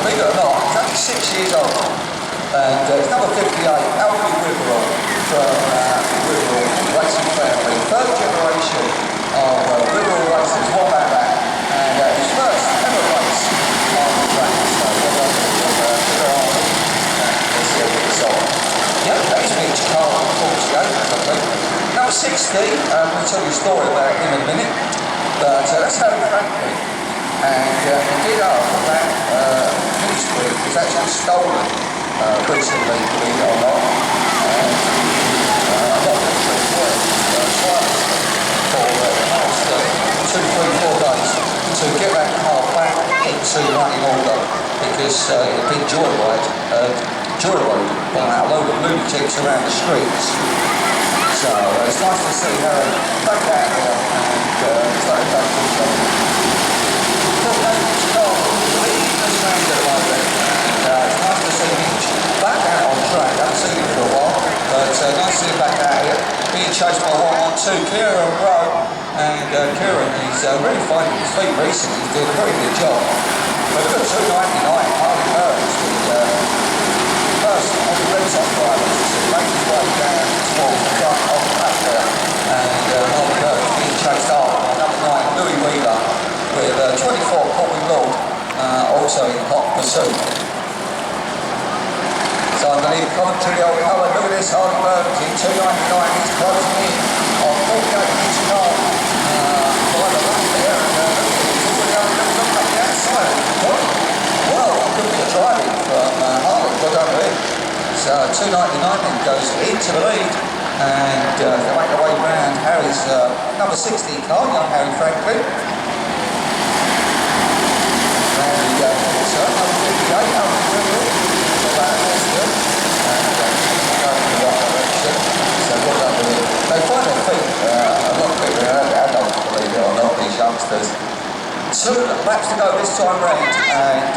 believe it or not, he's only 6 years old. And it's number 58, Alfie Witherall from Witherall Racing Family. Third generation of Witherall racers, what about that? And his first ever race on the track. So well done to Arnie. Let's see how we get on. Yeah, that is Mitch Carl, 48, I think. Number 60, we'll tell you a story about him in a minute. But that's Harry Franklin. And indeed after that, ministry was actually stolen recently, believe it or not. And I'm not going to work twice for the past 2, 3, 4 days to get that car back into running order because it had been joyroaded by a load of lunatics around the streets. So it's nice to see Harry back out there and starting back to the it's nice to see him back out on track. I haven't seen him for a while, but nice to see him back out here. Being chased by 112, Kieran Rowe, and Kieran is really finding his feet recently. He's doing a very good job. But look at 299, Harley Burns, the first of the Racetrack drivers to make his way down towards the front of the track there. And Harley Burns being chased after by number 9, Louis Wheeler, with 24, Bobby Lord, also in hot pursuit. So I'm going to leave a comment to the old colour. Look at this, Harley Burns in 299, he's closing in on 48 inch car. By the left there, and he's already look up the outside. Well, good bit of driving from Harley, well done to him. So 299 then goes into the lead, and they make their way round Harry's number 60 car, young Harry Franklin. They find their feet a lot quicker than adults, believe it or not, these youngsters. 2 laps to go this time round, and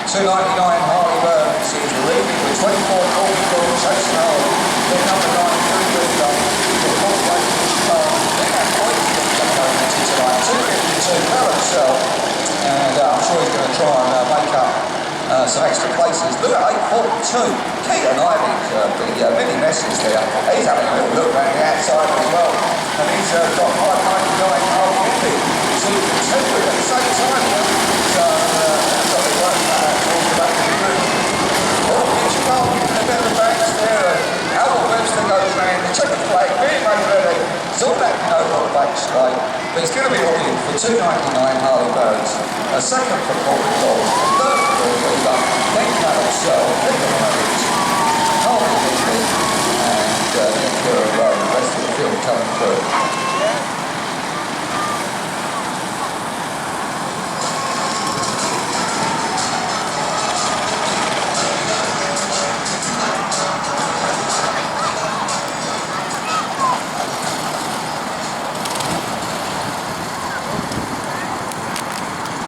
299 Harley Burns is leading with 24 Cornwall chasing hard. Then number 9 Louis Wheeler with 48 inch car. Then that point going into tonight, 252 Carousel. And I'm sure he's going to try and make up some extra places. Look at 842, Keaton Ivy, the mini messes there. He's having a little look around the outside as well. And he's got 599 Harley Indy to contend with at the same time. So that's what it works out towards the back of the group. Oh, Mitch Carl in the middle of the banks there. Albert Webster goes round, the checker flag, being made ready. It's all back over the back straight. But it's going to be all in for 299 Harley Burns, a second for Corey Law, a third for Louis Wheeler,